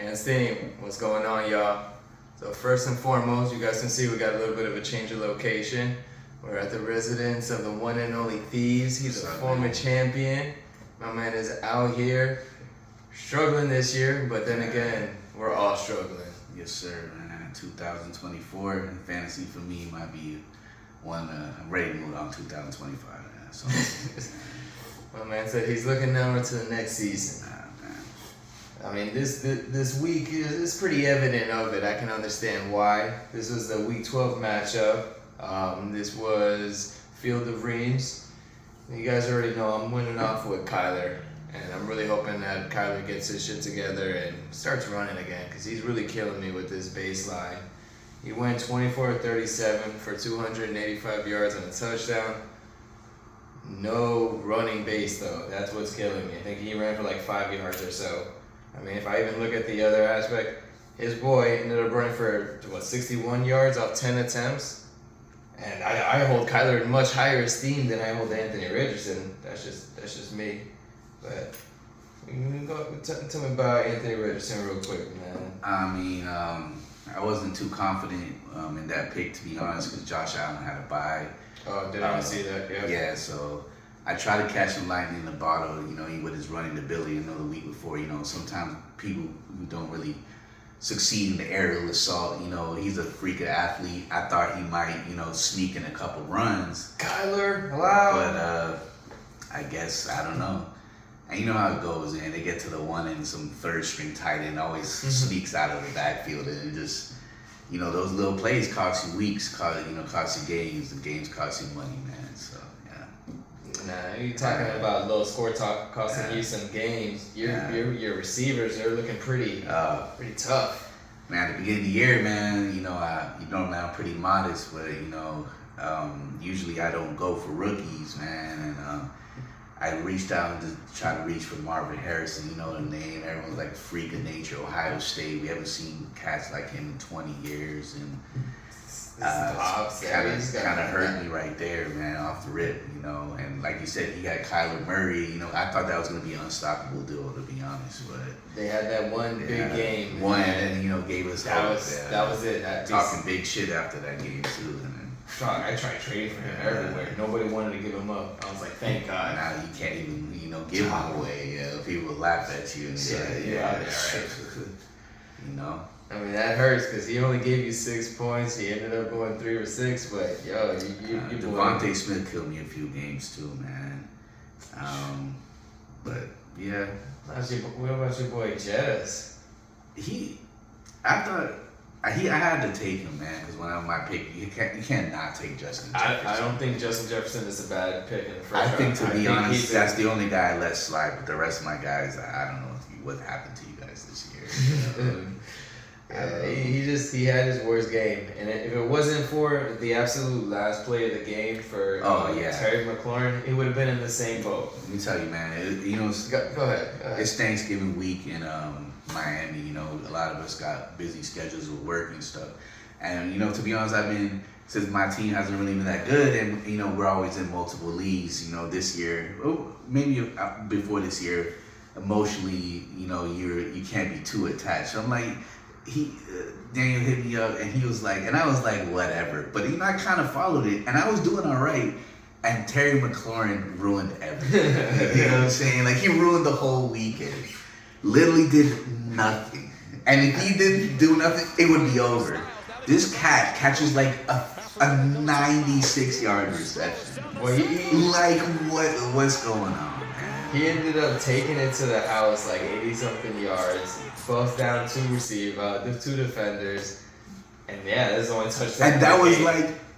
And Steam, what's going on, y'all? So first and foremost, you guys can see we got a little bit of a change of location. We're at the residence of the one and only Thieves. He's a former champion. My man is out here struggling this year, but then again, we're all struggling. Yes, sir, man. 2024 in fantasy for me might be one. I'm ready to move on 2025, man. So, my man said he's looking now to the next season. I mean, this week is pretty evident of it. I can understand why. This was the Week 12 matchup. This was Field of Dreams. You guys already know I'm winning off with Kyler. And I'm really hoping that Kyler gets his shit together and starts running again, because he's really killing me with this baseline. He went 24-37 for 285 yards and a touchdown. No running base, though. That's what's killing me. I think he ran for like 5 yards or so. I mean, if I even look at the other aspect, his boy ended up running for, 61 yards off 10 attempts. And I hold Kyler in much higher esteem than I hold Anthony Richardson. That's just me. But you can go tell me about Anthony Richardson real quick, man. I mean, I wasn't too confident in that pick, to be honest, because Josh Allen had a bye. Oh, did I see that? Yeah. Yeah, so I tried to catch him lightning in the bottle, with his running ability. The week before, sometimes people who don't really succeed in the aerial assault, he's a freak athlete. I thought he might, sneak in a couple runs. Kyler, wow. But I guess, I don't know. And you know how it goes, man. They get to the one and some third string tight end always sneaks out of the backfield, and it just, those little plays cost you weeks, cost you games, and games cost you money, man. So, yeah. Nah, you talking about low score talk costing you some games. Your receivers, they're looking pretty tough. Man, at the beginning of the year, man, I'm pretty modest, but usually I don't go for rookies, man, and I reached out to try to reach for Marvin Harrison. You know the name. Everyone's like freak of nature. Ohio State. We haven't seen cats like him in 20 years, and kind of hurt me right there, man, off the rip. And like you said, he got Kyler Murray. I thought that was gonna be an unstoppable duo, to be honest. But they had that one big game. And gave us that was it. Talking big shit after that game too. I tried trading for him everywhere. Nobody wanted to give him up. I was like, thank God. Now you can't even, give him away. People laugh at you and say, I mean, that hurts because he only gave you 6 points. He ended up going 3 or 6, but you Devontae Smith killed me a few games too, man. But yeah. What about your boy Jettis? I had to take him, man, because when I'm my pick, you can't not take Justin Jefferson. I don't think Justin Jefferson is a bad pick in the first round. I think, to be honest, that's the only guy I let slide. But the rest of my guys, I don't know what happened to you guys this year. He had his worst game, and if it wasn't for the absolute last play of the game for Terry McLaurin, he would have been in the same boat. Let me tell you, man. Go ahead. It's Thanksgiving week in Miami. A lot of us got busy schedules with work and stuff, and to be honest, since my team hasn't really been that good, and we're always in multiple leagues. This year, maybe before this year, emotionally, you can't be too attached. So I'm like. Daniel hit me up and he was like, and I was like, whatever. But I kind of followed it and I was doing all right. And Terry McLaurin ruined everything. You know what I'm saying? Like, he ruined the whole weekend. Literally did nothing. And if he didn't do nothing, it would be over. This cat catches like a 96-yard reception. Well, what's going on? He ended up taking it to the house like 80-something yards, both down 2 receivers, 2 defenders, and that's the only touchdown. And that was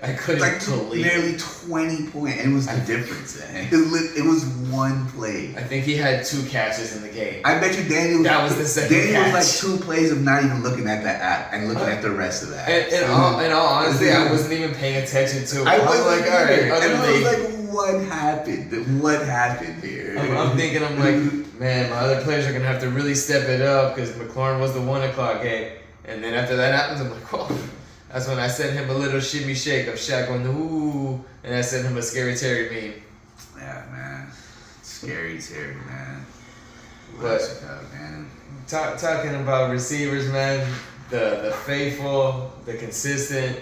I couldn't believe nearly 20 points, and it was the difference. It was one play. I think he had 2 catches in the game. I bet you Daniel. That was the second catch. Daniel was like 2 plays of not even looking at the app and looking at the rest of the app. In all honesty, I wasn't even paying attention to it. I was like, all right. And I was like, what happened? What happened here? I'm thinking, man, my other players are going to have to really step it up because McLaurin was the 1 o'clock game. And then after that happens, I'm like, whoa. That's when I sent him a little shimmy shake of Shaq going, ooh. And I sent him a Scary Terry meme. Yeah, man. Scary Terry, man. But, man. talking about receivers, man. The faithful, the consistent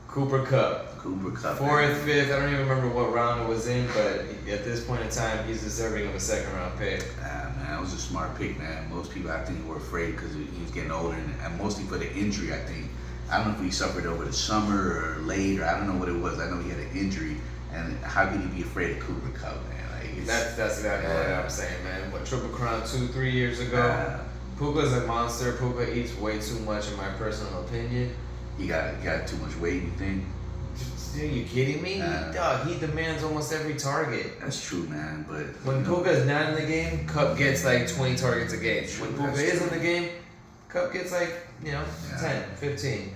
Cooper Kupp. Cooper Kupp. Fourth, fifth, I don't even remember what round it was in, but at this point in time, he's deserving of a second round pick. Man, that was a smart pick, man. Most people, I think, were afraid because he was getting older, and mostly for the injury, I think. I don't know if he suffered over the summer or late, or I don't know what it was. I know he had an injury, and how could he be afraid of Cooper Kupp, man? Like, That's exactly what I'm saying, man. What, Triple Crown 2-3 years ago? Puka's a monster. Puka eats way too much, in my personal opinion. He got too much weight, you think? Are you kidding me? Dog, he demands almost every target. That's true, man. But when Puka's not in the game, Kupp gets like 20 targets a game. When Puka is in the game, Kupp gets like, 10, 15.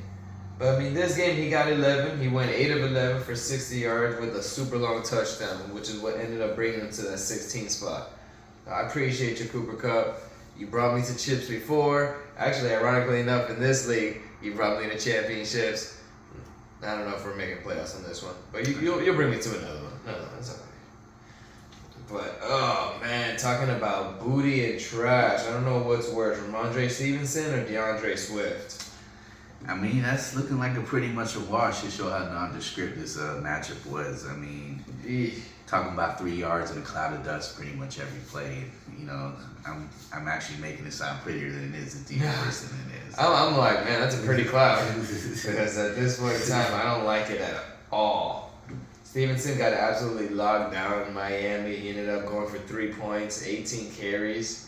But I mean, this game he got 11. He went 8 of 11 for 60 yards with a super long touchdown, which is what ended up bringing him to that 16th spot. I appreciate you, Cooper Kupp. You brought me to chips before. Actually, ironically enough, in this league, you brought me to championships. I don't know if we're making playoffs on this one, but you'll bring me to another one. No, that's okay. But oh man, talking about booty and trash. I don't know what's worse, Ramondre Stevenson or DeAndre Swift. I mean, that's looking like a pretty much a wash to show how nondescript this matchup was. I mean, talking about 3 yards in a cloud of dust pretty much every play. I'm actually making it sound prettier than it is in person than it is. I'm like, man, that's a pretty cloud. Because at this point in time, I don't like it at all. Stevenson got absolutely locked down in Miami. He ended up going for 3 points, 18 carries.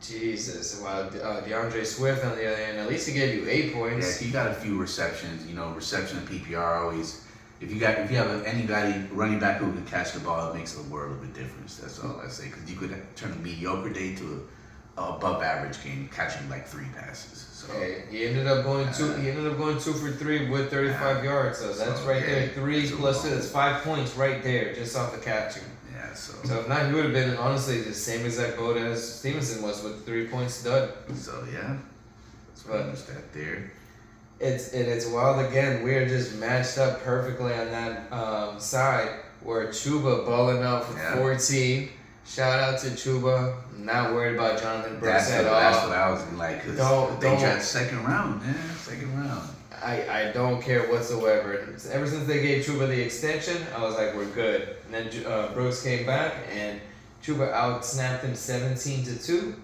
Jesus. While DeAndre Swift, on the other hand, at least he gave you 8 points. Yeah, he got a few receptions. Reception and PPR always. If you have anybody running back who can catch the ball, it makes a world of a difference. That's all I say. Because you could turn a mediocre day to a above average game, catching like 3 passes. So he ended up going 2. He ended up going 2 for 3 with 35 yards. So that's there. 3 plus 2. That's 5 points right there, just off the catching. Yeah. So if not, he would have been honestly the same exact boat as Stevenson was with 3 points stud. So yeah, that's pretty much that there. It's wild again. We're just matched up perfectly on that side where Chuba balling out for 14. Shout out to Chuba. Not worried about Jonathan Brooks at all. That's what I was like. They tried second round, man. Second round. I don't care whatsoever. Ever since they gave Chuba the extension, I was like, we're good. And then Brooks came back and Chuba out-snapped him 17-2.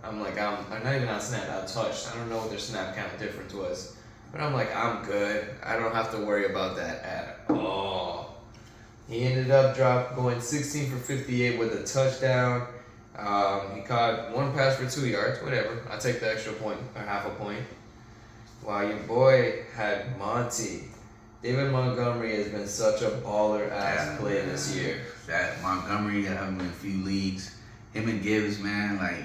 I'm like, I'm not even out-snapped, out-touched. I don't know what their snap count difference was. But I'm like, I'm good. I don't have to worry about that at all. He ended up going 16 for 58 with a touchdown. He caught 1 pass for 2 yards, whatever. I'll take the extra point, or half a point. While your boy had Monty. David Montgomery has been such a baller-ass play this year. That Montgomery, I have him in a few leagues. Him and Gibbs, man, like,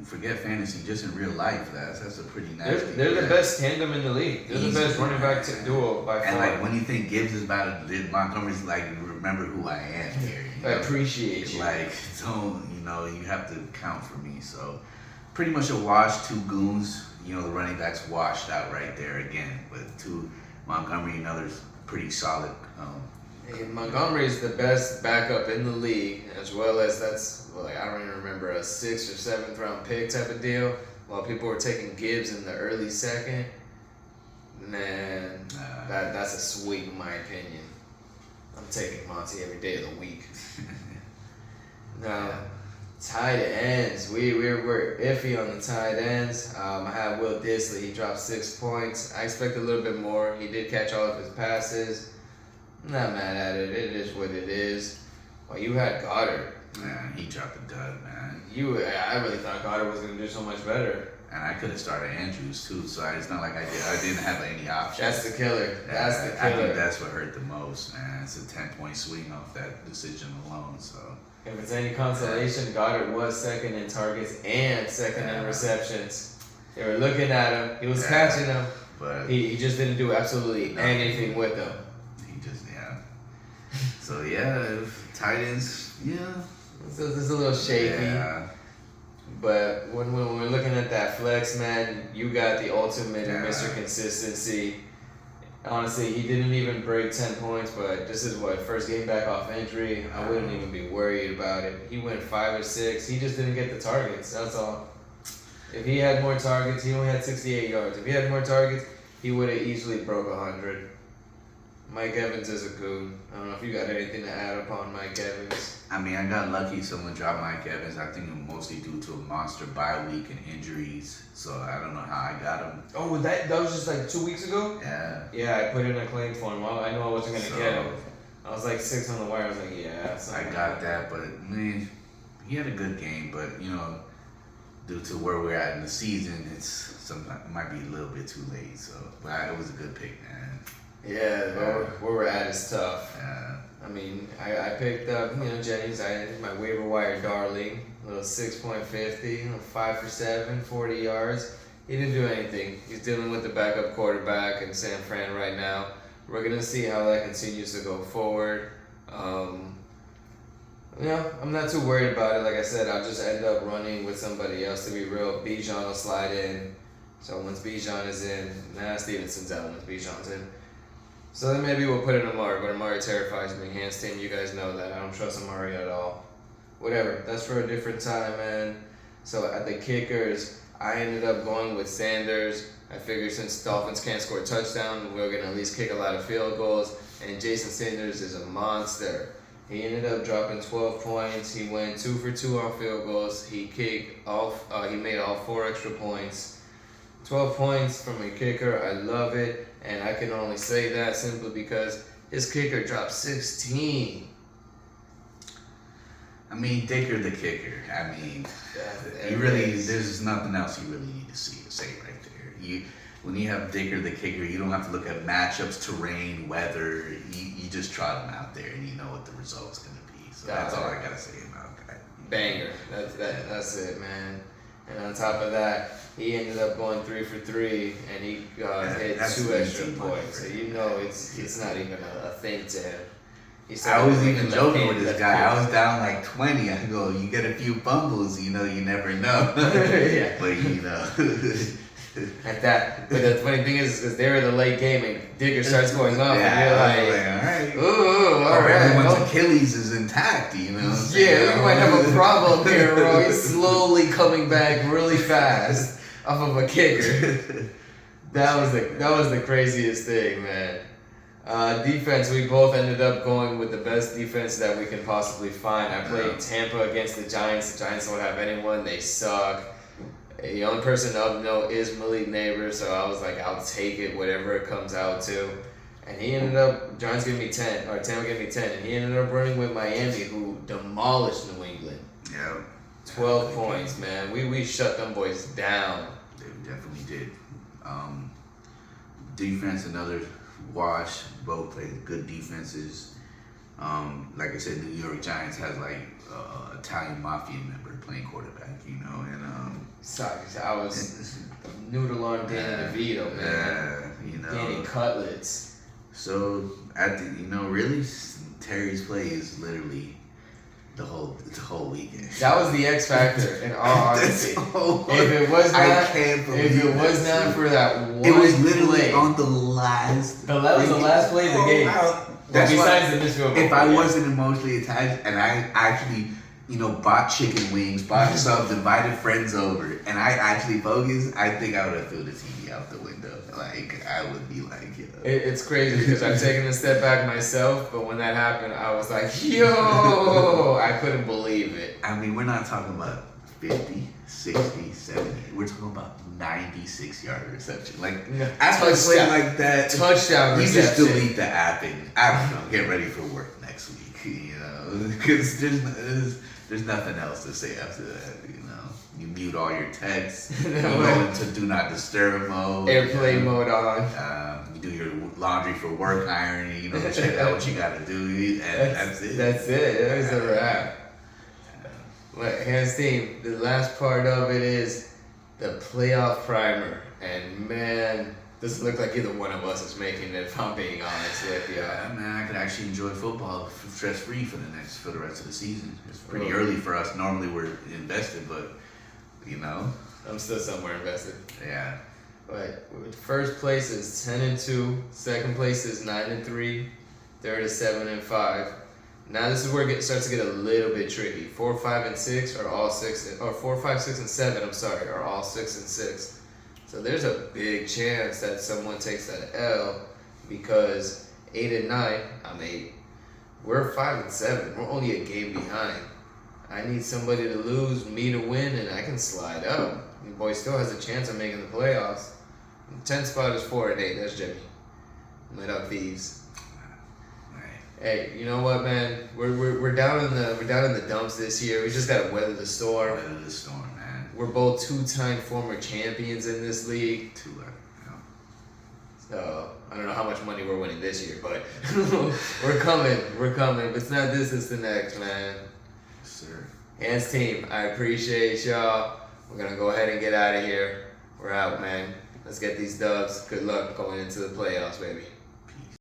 forget fantasy, just in real life, that's a pretty nasty. They're the best tandem in the league. They're the best running back duo by far. And like when you think Gibbs is about to, Montgomery's like, remember who I am here. I appreciate you. Like, don't, you have to count for me. So pretty much a wash, 2 goons. The running backs washed out right there again. But 2, Montgomery, another pretty solid. Montgomery is the best backup in the league, as well as I don't even remember, a 6th or 7th round pick type of deal. While people were taking Gibbs in the early second, man, that's a sweep in my opinion. I'm taking Monty every day of the week. Now, tight ends, we're iffy on the tight ends. I have Will Disley. He dropped 6 points. I expect a little bit more. He did catch all of his passes. I'm not mad at it. It is what it is. Well, you had Goddard. Man, he dropped a dud, man. I really thought Goddard was going to do so much better. And I could have started Andrews too, so it's not like I didn't have any options. That's the killer. That's the killer. I think that's what hurt the most, man. It's a 10-point swing off that decision alone. So if it's any consolation, Goddard was second in targets and second in receptions. They were looking at him. He was catching them, but he just didn't do absolutely anything with them. So tight ends, It's a little shaky. Yeah. But when we're looking at that flex, man, you got the ultimate in Mr. Consistency. Honestly, he didn't even break 10 points, but this is first game back off injury. I wouldn't even be worried about it. He went 5 or 6. He just didn't get the targets. That's all. If he had more targets, he only had 68 yards. If he had more targets, he would have easily broke 100. Mike Evans is a goon. I don't know if you got anything to add upon Mike Evans. I mean, I got lucky someone dropped Mike Evans. I think mostly due to a monster bye week and injuries. So I don't know how I got him. Oh, that was just like 2 weeks ago? Yeah. Yeah, I put in a claim for him. Well, I know I wasn't going to get him. I was like 6 on the wire. I was like, yeah. I got that, but man, he had a good game. But, you know, due to where we're at in the season, it might be a little bit too late. So, but it was a good pick, man. Yeah, where we're at is tough. Yeah. I mean, I picked up, Jennings, my waiver wire darling, little 6.50, 5 for 7, 40 yards. He didn't do anything. He's dealing with the backup quarterback in San Fran right now. We're going to see how that continues to go forward. I'm not too worried about it. Like I said, I'll just end up running with somebody else to be real. Bijan will slide in. So once Bijan is in, Stevenson's out once Bijan's in. So then maybe we'll put in Amari, but Amari terrifies me. Hands team, you guys know that. I don't trust Amari at all. Whatever, that's for a different time, man. So at the kickers, I ended up going with Sanders. I figured since Dolphins can't score a touchdown, we're going to at least kick a lot of field goals. And Jason Sanders is a monster. He ended up dropping 12 points. He went 2 for 2 on field goals. He made all 4 extra points. 12 points from a kicker. I love it. And I can only say that simply because his kicker dropped 16. I mean, Dicker the kicker. I mean, there's nothing else you really need to say right there. When you have Dicker the kicker, you don't have to look at matchups, terrain, weather. You just trot him out there and you know what the result's going to be. So that's all I got to say about that. Banger. That's it, man. And on top of that, he ended up going 3 for 3, and he hit 2 extra points. So it's not even a thing to him. I was even joking with this guy. I was down like 20. I go, you get a few fumbles, you never know. Yeah. But At that, but the funny thing is because they're in the late game and Digger starts going up, yeah, and you're like, all right, ooh, all right. Everyone's Achilles is intact, Yeah, we might have a problem here, bro. He's slowly coming back really fast off of a kicker. That was the craziest thing, man. Defense, we both ended up going with the best defense that we can possibly find. I played Tampa against the Giants. The Giants don't have anyone. They suck. The only person of note is Malik Neighbors, so I was like, I'll take it, whatever it comes out to. And he ended up, Giants gave me 10, or Tampa gave me 10, and he ended up running with Miami, who demolished New England. Yeah. 12 points, man. We shut them boys down. They definitely did. Defense, another wash. Both played good defenses. Like I said, New York Giants has like Italian mafia member playing quarterback, and Sorry, I was noodle on Danny DeVito, man. Danny Cutlets. So really, Terry's play is literally the whole weekend. That was the X factor in all honesty. If it was not for that one, it was literally play, on the last. That was the last play of the game. Besides the missed if I wasn't emotionally attached and I actually, bought chicken wings, bought subs, invited friends over, and I actually focused, I think I would have threw the TV out the window. Like, I would be like, It's crazy because I've taken a step back myself, but when that happened, I was like, yo, I couldn't believe it. I mean, we're not talking about 50, 60, 70. We're talking about 96-yard reception. Like, after a play like that, touchdown you reception. just delete the app and, I don't know, get ready for work next week, because there's nothing else to say after that, You mute all your texts, you go into do not disturb mode. Airplane mode on. You do your laundry for work ironing, check out what you gotta do, and that's it. That's it, that's a wrap. But hands team, the last part of it is the playoff primer. And man, doesn't look like either one of us is making it, if I'm being honest with you. Yeah, man, I could actually enjoy football stress-free for the rest of the season. It's pretty early for us. Normally we're invested, but, I'm still somewhere invested. Yeah. But first place is 10-2, second place is 9-3, third is 7-5. Now this is where it starts to get a little bit tricky. 4, 5, and 6 are all 6, or 4, 5, 6, and 7. I'm sorry, are all 6 and 6. So there's a big chance that someone takes that L because 8 and 9. I'm 8. We're 5 and 7. We're only a game behind. I need somebody to lose, me to win, and I can slide up. The boy still has a chance of making the playoffs. The 10th spot is 4 and 8. That's Jimmy. Lit up thieves. Hey, you know what, man? We're down in the dumps this year. We just gotta weather the storm. Weather the storm, man. We're both 2-time former champions in this league. So I don't know how much money we're winning this year, but we're coming. We're coming. If it's not this, it's the next, man. Yes, sir. Hands team, I appreciate y'all. We're gonna go ahead and get out of here. We're out, man. Let's get these dubs. Good luck going into the playoffs, baby.